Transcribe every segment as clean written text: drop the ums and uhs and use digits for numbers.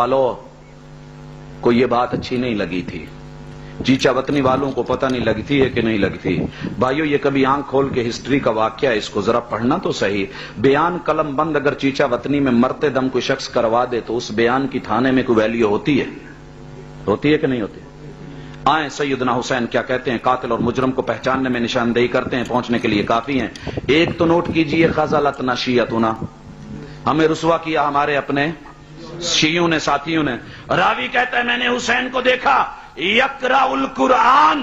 والوں کو یہ بات اچھی نہیں لگی تھی، چیچا وطنی والوں کو پتہ نہیں لگتی ہے کہ نہیں لگتی۔ بھائیو یہ کبھی آنکھ کھول کے ہسٹری کا واقعہ اس کو ذرا پڑھنا تو صحیح۔ بیان قلم بند اگر چیچا وطنی میں مرتے دم کوئی شخص کروا دے تو اس بیان کی تھانے میں کوئی ویلیو ہوتی ہے کہ نہیں ہوتی؟ آئیں سیدنا حسین کیا کہتے ہیں، قاتل اور مجرم کو پہچاننے میں نشاندہی کرتے ہیں، پہنچنے کے لیے کافی ہیں۔ ایک تو نوٹ کیجئے، خذلتنا شیعتنا، ہمیں رسوا کیا ہمارے اپنے شیعوں نے، ساتھیوں نے۔ راوی کہتا ہے میں نے حسین کو دیکھا یقرأ القرآن،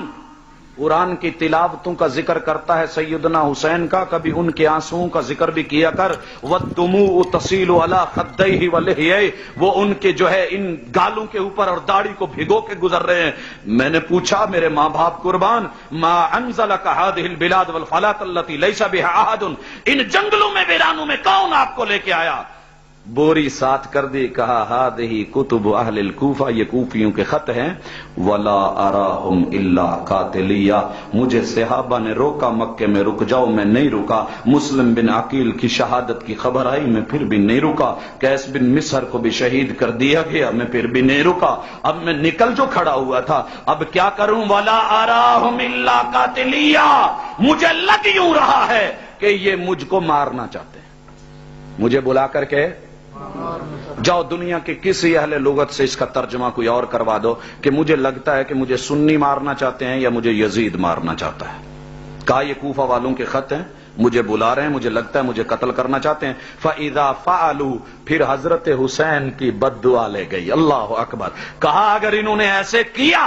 قرآن کی تلاوتوں کا ذکر کرتا ہے سیدنا حسین کا، کبھی ان کے آنسوؤں کا ذکر بھی کیا کر۔ والدموع تسیل علی خدیہ ولحیہ، وہ ان کے جو ہے ان گالوں کے اوپر اور داڑھی کو بھگو کے گزر رہے ہیں۔ میں نے پوچھا میرے ماں باپ قربان، ما انزلک ہذہ البلاد والفلاۃ التي لیس بها احد، ان جنگلوں میں ویرانوں میں کون آپ کو لے کے آیا؟ بوری ساتھ کر دی، کہا ہذہ کتب اہل الکوفہ، یہ کوفیوں کے خط ہیں۔ ولا اراہم الا قاتلیہ، مجھے صحابہ نے روکا مکے میں رک جاؤ، میں نہیں رکا۔ مسلم بن عقیل کی شہادت کی خبر آئی، میں پھر بھی نہیں رکا۔ قیس بن مصر کو بھی شہید کر دیا گیا، میں پھر بھی نہیں رکا۔ اب میں نکل جو کھڑا ہوا تھا، اب کیا کروں؟ ولا اراہم الا قاتلیہ، مجھے لگ یوں رہا ہے کہ یہ مجھ کو مارنا چاہتے ہیں، مجھے بلا کر کے جاؤ دنیا کے کسی اہل لغت سے اس کا ترجمہ کوئی اور کروا دو کہ مجھے لگتا ہے کہ مجھے سنی مارنا چاہتے ہیں یا مجھے یزید مارنا چاہتا ہے۔ کہا یہ کوفہ والوں کے خط ہیں، مجھے بلا رہے ہیں، مجھے لگتا ہے مجھے قتل کرنا چاہتے ہیں۔ فَإِذَا فَعَلُوا، پھر حضرت حسین کی بد دعا لے گئی۔ اللہ اکبر، کہا اگر انہوں نے ایسے کیا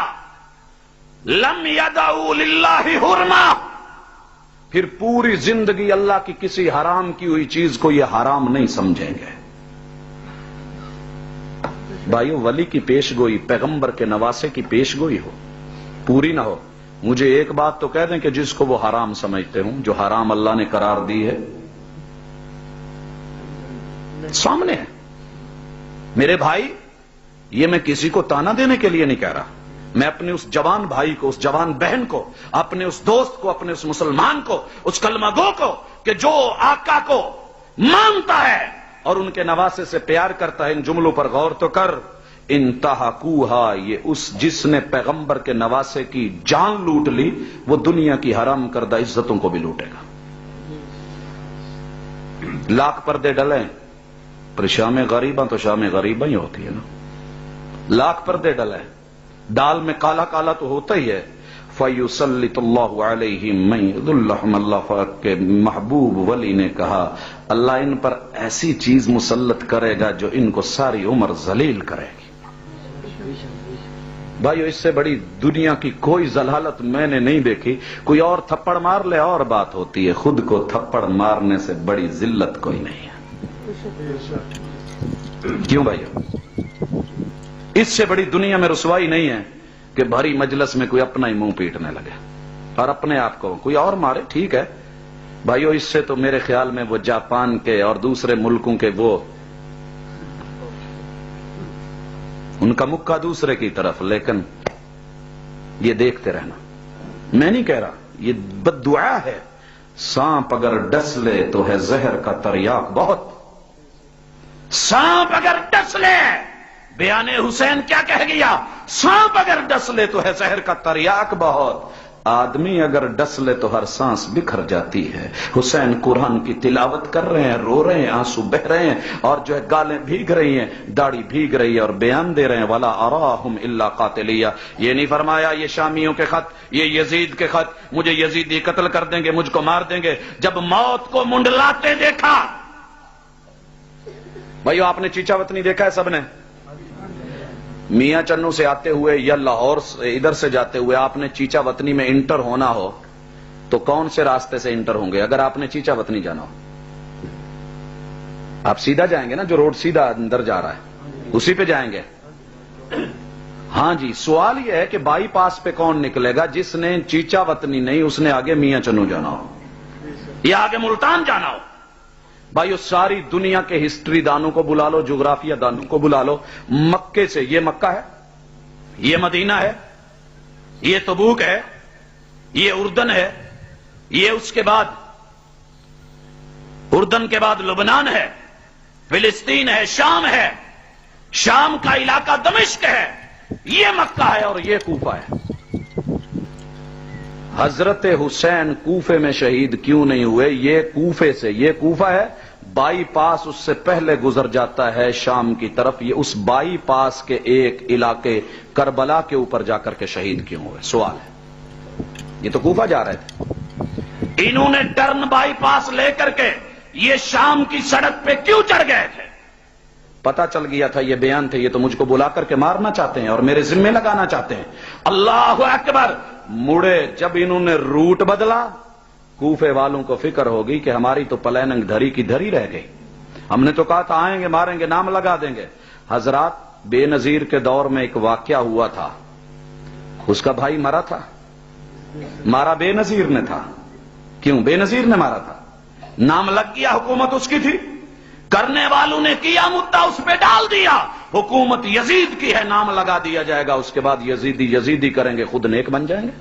لَمْ يَدَعُوا لِلَّهِ حُرْمَةً، پھر پوری زندگی اللہ کی کسی حرام کی ہوئی چیز کو یہ حرام نہیں سمجھیں گے۔ بھائیو ولی کی پیش گوئی، پیغمبر کے نواسے کی پیش گوئی ہو، پوری نہ ہو، مجھے ایک بات تو کہہ دیں کہ جس کو وہ حرام سمجھتے ہوں، جو حرام اللہ نے قرار دی ہے سامنے ہے۔ میرے بھائی یہ میں کسی کو تانا دینے کے لیے نہیں کہہ رہا، میں اپنے اس جوان بھائی کو، اس جوان بہن کو، اپنے اس دوست کو، اپنے اس مسلمان کو، اس کلمہ گو کو کہ جو آقا کو مانتا ہے اور ان کے نواسے سے پیار کرتا ہے، ان جملوں پر غور تو کر۔ انتہکوہا، یہ اس جس نے پیغمبر کے نواسے کی جان لوٹ لی، وہ دنیا کی حرام کردہ عزتوں کو بھی لوٹے گا۔ لاکھ پردے ڈلیں پر شام غریباں تو شام غریباں ہی ہوتی ہے نا، لاکھ پردے ڈلیں، دال میں کالا کالا تو ہوتا ہی ہے۔ فَيُسَلِّطُ اللَّهُ عَلَيْهِمْ مَن يُذِلُّهُمْ، اللہ کے محبوب ولی نے کہا اللہ ان پر ایسی چیز مسلط کرے گا جو ان کو ساری عمر ذلیل کرے گی۔ بھائیو اس سے بڑی دنیا کی کوئی ذلالت میں نے نہیں دیکھی۔ کوئی اور تھپڑ مار لے اور بات ہوتی ہے، خود کو تھپڑ مارنے سے بڑی ذلت کوئی نہیں ہے۔ کیوں بھائیو؟ اس سے بڑی دنیا میں رسوائی نہیں ہے کہ بھری مجلس میں کوئی اپنا ہی منہ پیٹنے لگے اور اپنے آپ کو کوئی اور مارے۔ ٹھیک ہے بھائیو، اس سے تو میرے خیال میں وہ جاپان کے اور دوسرے ملکوں کے وہ ان کا مکہ دوسرے کی طرف، لیکن یہ دیکھتے رہنا، میں نہیں کہہ رہا، یہ بد دعا ہے۔ سانپ اگر ڈس لے تو ہے زہر کا تریاق بہت، سانپ اگر ڈس لے، بیان حسین کیا کہہ گیا؟ سانپ اگر ڈس لے تو ہے زہر کا تریاق بہت، آدمی اگر ڈس لے تو ہر سانس بکھر جاتی ہے۔ حسین قرآن کی تلاوت کر رہے ہیں، رو رہے ہیں، آنسو بہ رہے ہیں، اور جو ہے گالیں بھیگ رہی ہیں، داڑھی بھیگ رہی ہے، اور بیان دے رہے ہیں وَلَا أَرَاهُمْ إِلَّا قَاتِلِيَّ۔ یہ نہیں فرمایا یہ شامیوں کے خط، یہ یزید کے خط، مجھے یزیدی قتل کر دیں گے، مجھ کو مار دیں گے۔ جب موت کو منڈلاتے دیکھا، بھائیو آپ نے چیچا وطنی دیکھا ہے سب نے؟ میاں چنو سے آتے ہوئے یا لاہور ادھر سے جاتے ہوئے آپ نے چیچا وطنی میں انٹر ہونا ہو تو کون سے راستے سے انٹر ہوں گے؟ اگر آپ نے چیچا وطنی جانا ہو آپ سیدھا جائیں گے نا، جو روڈ سیدھا اندر جا رہا ہے اسی پہ جائیں گے۔ ہاں جی، سوال یہ ہے کہ بائی پاس پہ کون نکلے گا؟ جس نے چیچا وطنی نہیں، اس نے آگے میاں چنو جانا ہو یا آگے ملتان جانا ہو۔ بھائیو ساری دنیا کے ہسٹری دانوں کو بلا لو، جغرافیہ دانوں کو بلا لو، مکے سے، یہ مکہ ہے، یہ مدینہ ہے، یہ تبوک ہے، یہ اردن ہے، یہ اس کے بعد اردن کے بعد لبنان ہے، فلسطین ہے، شام ہے، شام کا علاقہ دمشق ہے، یہ مکہ ہے اور یہ کوفہ ہے۔ حضرت حسین کوفے میں شہید کیوں نہیں ہوئے؟ یہ کوفے سے، یہ کوفہ ہے، بائی پاس اس سے پہلے گزر جاتا ہے شام کی طرف، یہ اس بائی پاس کے ایک علاقے کربلا کے اوپر جا کر کے شہید کیوں ہوئے؟ سوال ہے۔ یہ تو کوفہ جا رہے تھے، انہوں نے ٹرن بائی پاس لے کر کے یہ شام کی سڑک پہ کیوں چڑھ گئے تھے؟ پتا چل گیا تھا یہ بیان تھے، یہ تو مجھ کو بلا کر کے مارنا چاہتے ہیں اور میرے ذمے لگانا چاہتے ہیں۔ اللہ اکبر! مڑے جب انہوں نے روٹ بدلا، کوفے والوں کو فکر ہوگی کہ ہماری تو پلاننگ دھری کی دھری رہ گئی، ہم نے تو کہا تھا آئیں گے ماریں گے نام لگا دیں گے۔ حضرات، بے نظیر کے دور میں ایک واقعہ ہوا تھا، اس کا بھائی مرا تھا، مارا بے نظیر نے تھا۔ کیوں بے نظیر نے مارا تھا؟ نام لگ گیا، حکومت اس کی تھی، کرنے والوں نے کیا، مدعا اس پہ ڈال دیا، حکومت یزید کی ہے، نام لگا دیا جائے گا، اس کے بعد یزیدی کریں گے، خود نیک بن جائیں گے۔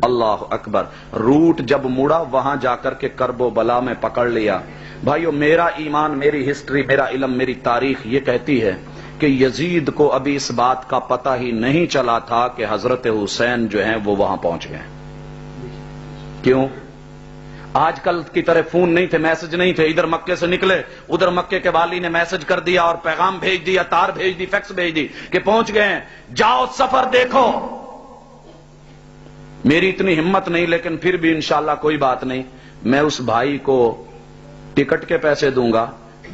اللہ اکبر! روٹ جب مڑا وہاں جا کر کے کرب و بلا میں پکڑ لیا۔ بھائیو، میرا ایمان، میری ہسٹری، میرا علم، میری تاریخ یہ کہتی ہے کہ یزید کو ابھی اس بات کا پتہ ہی نہیں چلا تھا کہ حضرت حسین جو ہیں وہ وہاں پہنچ گئے۔ کیوں؟ آج کل کی طرح فون نہیں تھے، میسج نہیں تھے، ادھر مکے سے نکلے، ادھر مکے کے والی نے میسج کر دیا اور پیغام بھیج دیا، تار بھیج دی، فیکس بھیج دی کہ پہنچ گئے ہیں، جاؤ سفر دیکھو۔ میری اتنی ہمت نہیں، لیکن پھر بھی انشاءاللہ کوئی بات نہیں، میں اس بھائی کو ٹکٹ کے پیسے دوں گا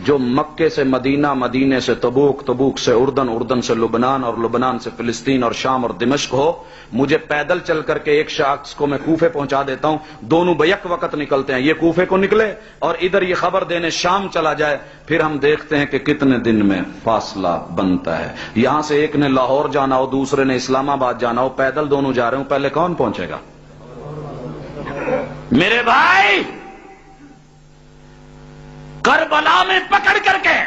جو مکے سے مدینہ، مدینے سے تبوک، تبوک سے اردن، اردن سے لبنان اور لبنان سے فلسطین اور شام اور دمشق ہو، مجھے پیدل چل کر کے ایک شخص کو میں کوفے پہنچا دیتا ہوں، دونوں بیک وقت نکلتے ہیں، یہ کوفے کو نکلے اور ادھر یہ خبر دینے شام چلا جائے، پھر ہم دیکھتے ہیں کہ کتنے دن میں فاصلہ بنتا ہے۔ یہاں سے ایک نے لاہور جانا ہو، دوسرے نے اسلام آباد جانا ہو، پیدل دونوں جا رہے ہوں، پہلے کون پہنچے گا؟ میرے بھائی، کربلا میں پکڑ کر کے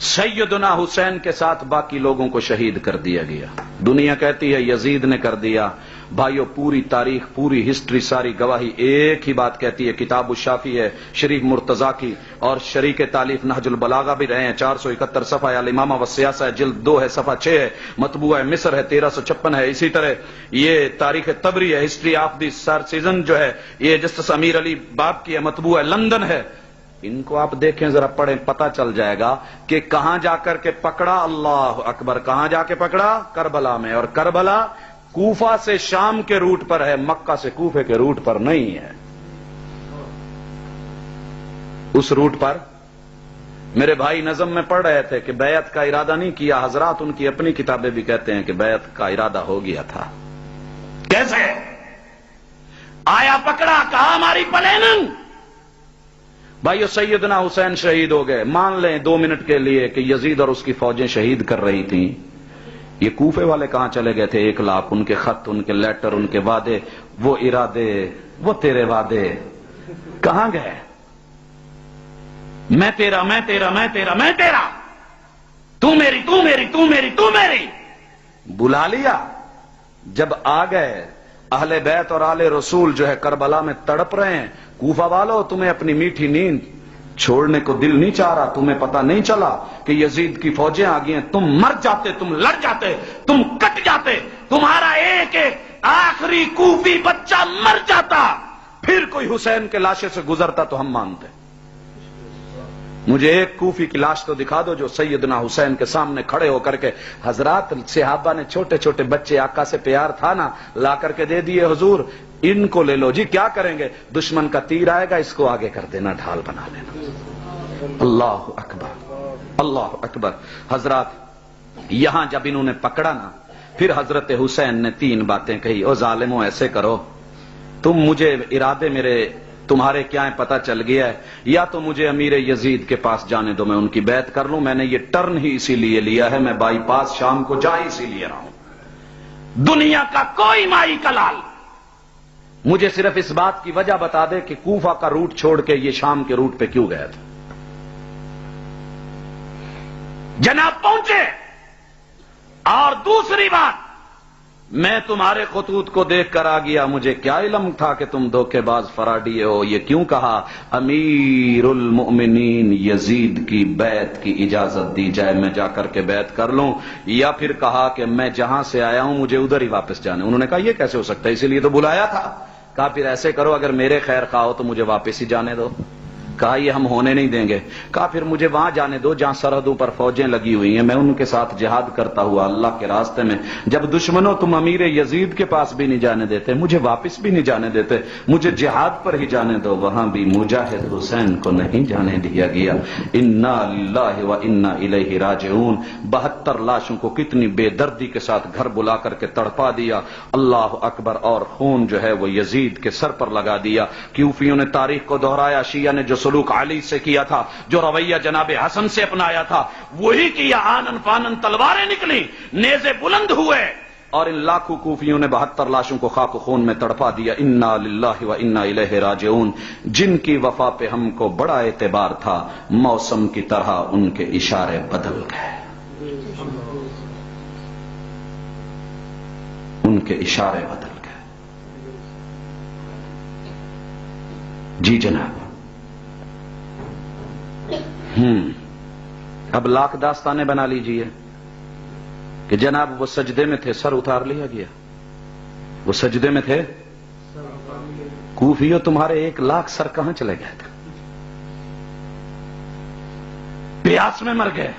سیدنا حسین کے ساتھ باقی لوگوں کو شہید کر دیا گیا۔ دنیا کہتی ہے یزید نے کر دیا، بھائیو پوری تاریخ، پوری ہسٹری، ساری گواہی ایک ہی بات کہتی ہے۔ کتاب الشافی ہے شریف مرتضی کی، اور شریک تالیف نہج البلاغہ بھی رہے ہیں، 471 صفحہ ہے، الامامہ والسیاسہ ہے، جلد 2 ہے، صفحہ 6 ہے، مطبوع ہے مصر ہے، 1356 ہے۔ اسی طرح یہ تاریخ طبری ہے، history of the sir season جو ہے، یہ جسٹس امیر علی باب کی ہے، مطبوع ہے، لندن ہے۔ ان کو آپ دیکھیں ذرا، پڑھیں، پتہ چل جائے گا کہ کہاں جا کر کے پکڑا۔ اللہ اکبر! کہاں جا کے پکڑا؟ کربلا میں، اور کربلا کوفہ سے شام کے روٹ پر ہے، مکہ سے کوفے کے روٹ پر نہیں ہے۔ اس روٹ پر میرے بھائی نظم میں پڑھ رہے تھے کہ بیعت کا ارادہ نہیں کیا، حضرات ان کی اپنی کتابیں بھی کہتے ہیں کہ بیعت کا ارادہ ہو گیا تھا۔ کیسے آیا پکڑا؟ کہا ہماری پلاننگ۔ بھائیو، سیدنا حسین شہید ہو گئے، مان لیں 2 منٹ کے لیے کہ یزید اور اس کی فوجیں شہید کر رہی تھیں، یہ کوفے والے کہاں چلے گئے تھے؟ 1 لاکھ، ان کے خط، ان کے لیٹر، ان کے وعدے، وہ ارادے، وہ تیرے وعدے کہاں گئے؟ میں تیرا، میں تیرا، میں تیرا، میں تیرا، تو میری، تو میری، تو میری، تو میری، بلا لیا۔ جب آ گئے اہل بیت اور آل رسول جو ہے کربلا میں تڑپ رہے ہیں، کوفہ والو تمہیں اپنی میٹھی نیند چھوڑنے کو دل نہیں چاہ رہا، تمہیں پتہ نہیں چلا کہ یزید کی فوجیں آ گئی ہیں، تم مر جاتے، تم لڑ جاتے، تم کٹ جاتے، تمہارا ایک ایک آخری کوفی بچہ مر جاتا، پھر کوئی حسین کے لاشے سے گزرتا تو ہم مانتے۔ مجھے ایک کوفی کی لاش تو دکھا دو جو سیدنا حسین کے سامنے کھڑے ہو کر کے، حضرات صحابہ نے چھوٹے چھوٹے بچے، آقا سے پیار تھا نا، لا کر کے دے دیے، حضور ان کو لے لو جی، کیا کریں گے؟ دشمن کا تیر آئے گا، اس کو آگے کر دینا، ڈھال بنا لینا۔ اللہ اکبر، اللہ اکبر! حضرات، یہاں جب انہوں نے پکڑا نا، پھر حضرت حسین نے 3 باتیں کہی۔ او ظالموں، ایسے کرو، تم مجھے ارادے میرے تمہارے کیا ہے پتہ چل گیا ہے، یا تو مجھے امیر یزید کے پاس جانے دو، میں ان کی بیعت کر لوں، میں نے یہ ٹرن ہی اسی لیے لیا ہے، میں بائی پاس شام کو جا اسی لیے رہا ہوں۔ دنیا کا کوئی مائی کلال مجھے صرف اس بات کی وجہ بتا دے کہ کوفہ کا روٹ چھوڑ کے یہ شام کے روٹ پہ کیوں گئے تھے۔ جناب پہنچے۔ اور دوسری بات، میں تمہارے خطوط کو دیکھ کر آ گیا، مجھے کیا علم تھا کہ تم دھوکے باز فراڈی ہو۔ یہ کیوں کہا امیر المؤمنین یزید کی بیعت کی اجازت دی جائے، میں جا کر کے بیعت کر لوں، یا پھر کہا کہ میں جہاں سے آیا ہوں مجھے ادھر ہی واپس جانا ہے۔ انہوں نے کہا یہ کیسے ہو سکتا ہے، اسی لیے تو بلایا تھا۔ کہا پھر ایسے کرو، اگر میرے خیر خواہ ہو تو مجھے واپس ہی جانے دو۔ کہا یہ ہم ہونے نہیں دیں گے۔ کہا پھر مجھے وہاں جانے دو جہاں سرحدوں پر فوجیں لگی ہوئی ہیں، میں ان کے ساتھ جہاد کرتا ہوا اللہ کے راستے میں۔ جب دشمنوں تم امیر یزید کے پاس بھی نہیں جانے دیتے، مجھے واپس بھی نہیں جانے دیتے، مجھے جہاد پر ہی جانے دو، وہاں بھی مجاہد حسین کو نہیں جانے دیا گیا۔ انا للہ و انا الیہ راجعون۔ 72 لاشوں کو کتنی بے دردی کے ساتھ گھر بلا کر کے تڑپا دیا، اللہ اکبر، اور خون جو ہے وہ یزید کے سر پر لگا دیا۔ کوفیوں نے تاریخ کو دہرایا، شیعہ نے جو سلوک علی سے کیا تھا، جو رویہ جناب حسن سے اپنایا تھا، وہی کیا۔ آنن فانن تلواریں نکلی، نیزے بلند ہوئے، اور ان لاکھوں کوفیوں نے 72 لاشوں کو خاک و خون میں تڑپا دیا۔ انا للہ و انا الیہ راجعون۔ جن کی وفا پہ ہم کو بڑا اعتبار تھا، موسم کی طرح ان کے اشارے بدل گئے، ان کے اشارے بدل گئے۔ جی جناب، اب لاکھ داستانیں بنا لیجئے کہ جناب وہ سجدے میں تھے، سر اتار لیا گیا، وہ سجدے میں تھے۔ کوفیوں تمہارے 1 لاکھ سر کہاں چلے گئے تھے؟ پیاس میں مر گئے،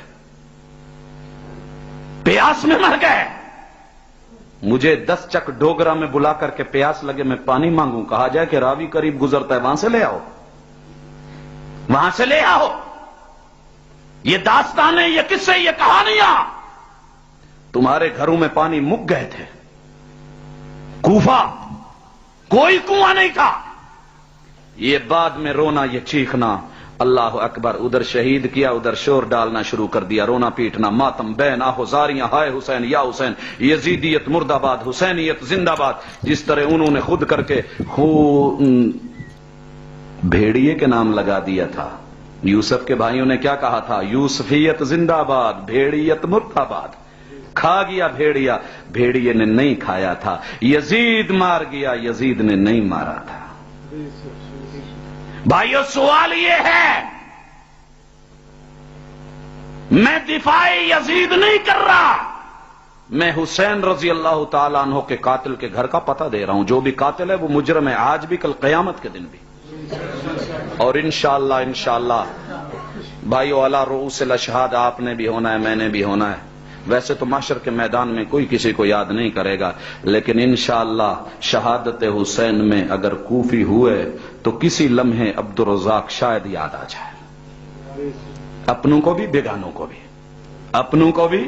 پیاس میں مر گئے۔ مجھے 10 چک ڈوگرا میں بلا کر کے پیاس لگے میں پانی مانگوں، کہا جائے کہ راوی قریب گزرتا ہے، وہاں سے لے آؤ، وہاں سے لے آؤ۔ یہ داستانیں، یہ قصے، یہ کہانیاں، تمہارے گھروں میں پانی مک گئے تھے۔ کوفہ کوئی کنواں نہیں تھا۔ یہ بعد میں رونا، یہ چیخنا، اللہ اکبر، ادھر شہید کیا، ادھر شور ڈالنا شروع کر دیا، رونا پیٹنا، ماتم، بین آہوزاریاں، ہائے حسین یا حسین، یزیدیت مرد آباد، حسینیت زندہ باد، جس طرح انہوں نے خود کر کے بھیڑیے کے نام لگا دیا تھا۔ یوسف کے بھائیوں نے کیا کہا تھا؟ یوسفیت زندہ باد، بھیڑیت مرد آباد۔ کھا گیا بھیڑیا، بھیڑیے نے نہیں کھایا تھا۔ یزید مار گیا، یزید نے نہیں مارا تھا۔ بھائیو سوال یہ ہے، میں دفاع یزید نہیں کر رہا، میں حسین رضی اللہ تعالیٰ عنہ کے قاتل کے گھر کا پتہ دے رہا ہوں۔ جو بھی قاتل ہے وہ مجرم ہے، آج بھی، کل قیامت کے دن بھی، اور انشاءاللہ بھائیو علی رؤوس الاشہاد، آپ نے بھی ہونا ہے، میں نے بھی ہونا ہے۔ ویسے تو محشر کے میدان میں کوئی کسی کو یاد نہیں کرے گا، لیکن انشاءاللہ شہادت حسین میں اگر کوفی ہوئے تو کسی لمحے عبدالرزاق شاید یاد آ جائے، اپنوں کو بھی، بیگانوں کو بھی، اپنوں کو بھی،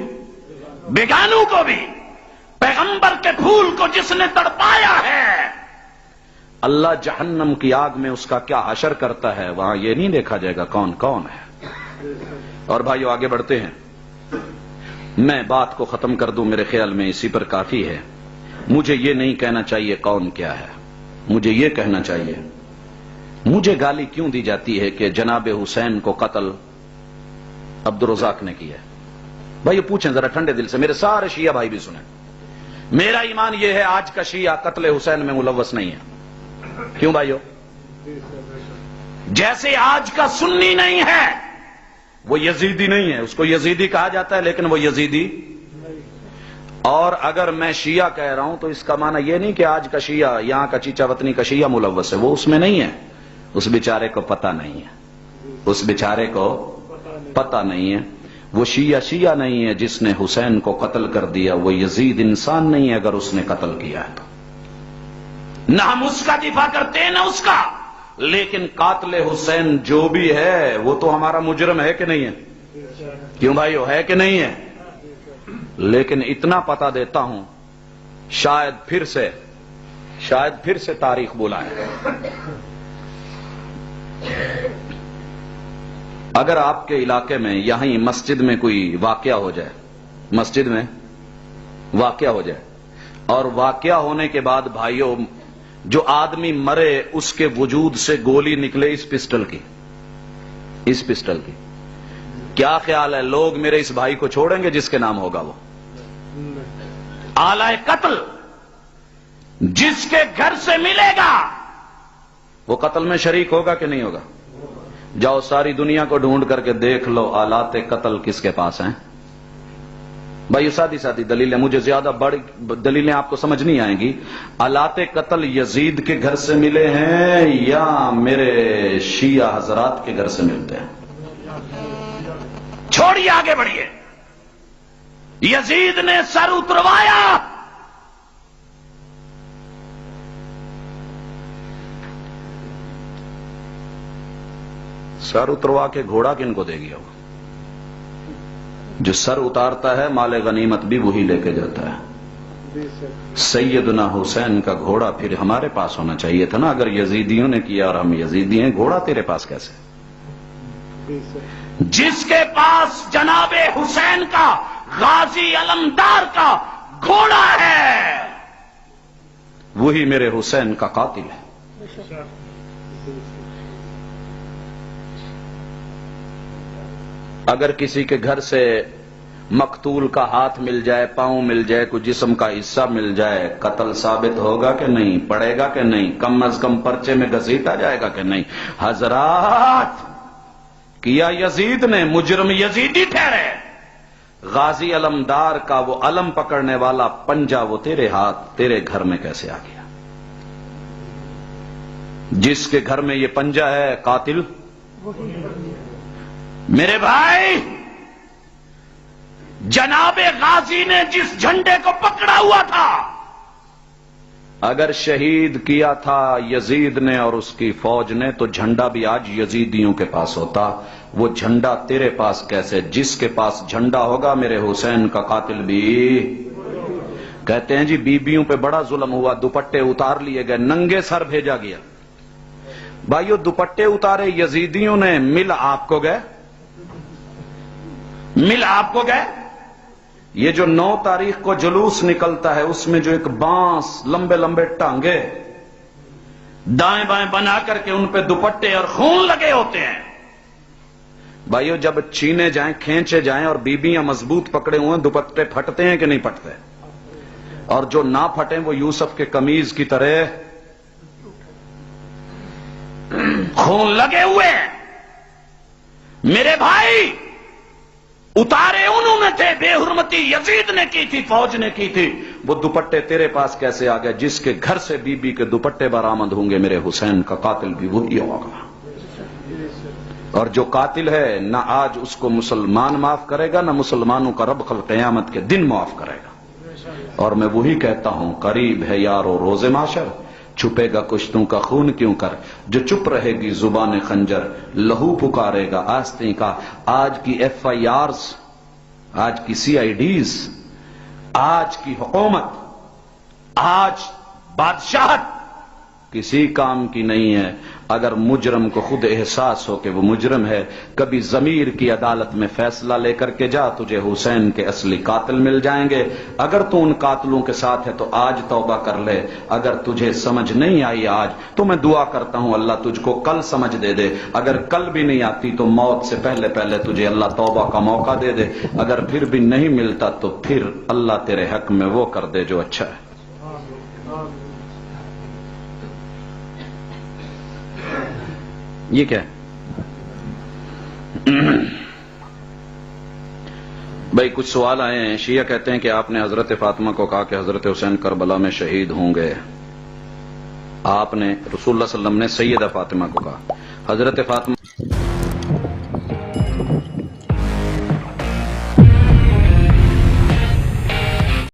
بیگانوں کو بھی۔ پیغمبر کے پھول کو جس نے تڑپایا ہے، اللہ جہنم کی آگ میں اس کا کیا حشر کرتا ہے، وہاں یہ نہیں دیکھا جائے گا کون کون ہے۔ اور بھائیو آگے بڑھتے ہیں، میں بات کو ختم کر دوں، میرے خیال میں اسی پر کافی ہے۔ مجھے یہ نہیں کہنا چاہیے کون کیا ہے، مجھے یہ کہنا چاہیے مجھے گالی کیوں دی جاتی ہے کہ جناب حسین کو قتل عبدالرزاق نے کیا ہے۔ بھائی پوچھیں ذرا ٹھنڈے دل سے، میرے سارے شیعہ بھائی بھی سنیں، میرا ایمان یہ ہے آج کا شیعہ قتل حسین میں ملوث نہیں ہے۔ کیوں بھائیو؟ جیسے آج کا سنی نہیں ہے، وہ یزیدی نہیں ہے، اس کو یزیدی کہا جاتا ہے لیکن وہ یزیدی، اور اگر میں شیعہ کہہ رہا ہوں تو اس کا معنی یہ نہیں کہ آج کا شیعہ، یہاں کا چیچا وطنی کا شیعہ ملوث ہے، وہ اس میں نہیں ہے، اس بیچارے کو پتہ نہیں ہے، اس بیچارے کو پتہ نہیں ہے۔ وہ شیعہ نہیں ہے جس نے حسین کو قتل کر دیا، وہ یزید انسان نہیں ہے اگر اس نے قتل کیا ہے تو۔ نہ ہم اس کا دفاع کرتے ہیں نہ اس کا، لیکن قاتل حسین جو بھی ہے وہ تو ہمارا مجرم ہے کہ نہیں ہے؟ کیوں بھائیو، ہے کہ نہیں ہے؟ لیکن اتنا پتہ دیتا ہوں، شاید پھر سے تاریخ بلائے، اگر آپ کے علاقے میں یہاں مسجد میں کوئی واقعہ ہو جائے، مسجد میں واقعہ ہو جائے، اور واقعہ ہونے کے بعد بھائیوں جو آدمی مرے اس کے وجود سے گولی نکلے اس پسٹل کی، کیا خیال ہے لوگ میرے اس بھائی کو چھوڑیں گے جس کے نام ہوگا وہ؟ آلہ قتل جس کے گھر سے ملے گا وہ قتل میں شریک ہوگا کہ نہیں ہوگا؟ جاؤ ساری دنیا کو ڈھونڈ کر کے دیکھ لو آلات قتل کس کے پاس ہیں۔ بھائی سادی سادی دلیلیں، مجھے زیادہ بڑی دلیلیں آپ کو سمجھ نہیں آئیں گی۔ آلات قتل یزید کے گھر سے ملے ہیں یا میرے شیعہ حضرات کے گھر سے ملتے ہیں؟ چھوڑیے آگے بڑھیے۔ یزید نے سر اتروایا، سر اتروا کے گھوڑا کن کو دے گیا؟ جو سر اتارتا ہے مال غنیمت بھی وہی لے کے جاتا ہے۔ سیدنا حسین کا گھوڑا پھر ہمارے پاس ہونا چاہیے تھا نا، اگر یزیدیوں نے کیا اور ہم یزیدی ہیں، گھوڑا تیرے پاس کیسے؟ جس کے پاس جناب حسین کا، غازی علمدار کا گھوڑا ہے وہی میرے حسین کا قاتل ہے۔ اگر کسی کے گھر سے مقتول کا ہاتھ مل جائے، پاؤں مل جائے، کوئی جسم کا حصہ مل جائے، قتل ثابت ہوگا کہ نہیں؟ پڑے گا کہ نہیں؟ کم از کم پرچے میں گھسیٹا جائے گا کہ نہیں؟ حضرات، کیا یزید نے، مجرم یزیدی ٹھہرے، غازی علمدار کا وہ علم پکڑنے والا پنجہ وہ تیرے ہاتھ، تیرے گھر میں کیسے آ گیا؟ جس کے گھر میں یہ پنجہ ہے قاتل میرے بھائی، جناب غازی نے جس جھنڈے کو پکڑا ہوا تھا، اگر شہید کیا تھا یزید نے اور اس کی فوج نے، تو جھنڈا بھی آج یزیدیوں کے پاس ہوتا۔ وہ جھنڈا تیرے پاس کیسے؟ جس کے پاس جھنڈا ہوگا میرے حسین کا قاتل بھی۔ کہتے ہیں جی بیویوں پہ بڑا ظلم ہوا، دوپٹے اتار لیے گئے، ننگے سر بھیجا گیا۔ بھائیو دوپٹے اتارے یزیدیوں نے، مل آپ کو گئے؟ مل آپ کو گئے؟ یہ جو 9 تاریخ کو جلوس نکلتا ہے اس میں جو ایک بانس لمبے لمبے ٹانگے دائیں بائیں بنا کر کے ان پہ دوپٹے اور خون لگے ہوتے ہیں، بھائیو جب چھینے جائیں، کھینچے جائیں اور بیبیاں مضبوط پکڑے ہوئے، دوپٹے پھٹتے ہیں کہ نہیں پھٹتے؟ اور جو نہ پھٹیں وہ یوسف کے قمیض کی طرح خون لگے ہوئے ہیں۔ میرے بھائی، اتارے انہوں نے تھے، بے حرمتی یزید نے کی تھی، فوج نے کی تھی، وہ دوپٹے تیرے پاس کیسے آ گئے؟ جس کے گھر سے بی بی کے دوپٹے برآمد ہوں گے میرے حسین کا قاتل بھی وہی ہوگا۔ اور جو قاتل ہے نہ آج اس کو مسلمان معاف کرے گا، نہ مسلمانوں کا رب کل قیامت کے دن معاف کرے گا۔ اور میں وہی کہتا ہوں، قریب ہے یارو روز محشر، چھپے گا کشتوں کا خون کیوں کر، جو چپ رہے گی زبان خنجر، لہو پکارے گا آستین کا۔ آج کی ایف آئی آرز، آج کی سی آئی ڈیز، آج کی حکومت، آج بادشاہت کسی کام کی نہیں ہے اگر مجرم کو خود احساس ہو کہ وہ مجرم ہے۔ کبھی ضمیر کی عدالت میں فیصلہ لے کر کے جا، تجھے حسین کے اصلی قاتل مل جائیں گے۔ اگر تو ان قاتلوں کے ساتھ ہے تو آج توبہ کر لے، اگر تجھے سمجھ نہیں آئی آج تو میں دعا کرتا ہوں اللہ تجھ کو کل سمجھ دے دے، اگر کل بھی نہیں آتی تو موت سے پہلے پہلے تجھے اللہ توبہ کا موقع دے دے، اگر پھر بھی نہیں ملتا تو پھر اللہ تیرے حق میں وہ کر دے جو اچھا ہے۔ یہ کیا ہے بھائی؟ کچھ سوال آئے ہیں۔ شیعہ کہتے ہیں کہ آپ نے حضرت فاطمہ کو کہا کہ حضرت حسین کربلا میں شہید ہوں گے، آپ نے رسول اللہ صلی اللہ علیہ وسلم نے سیدہ فاطمہ کو کہا۔ حضرت فاطمہ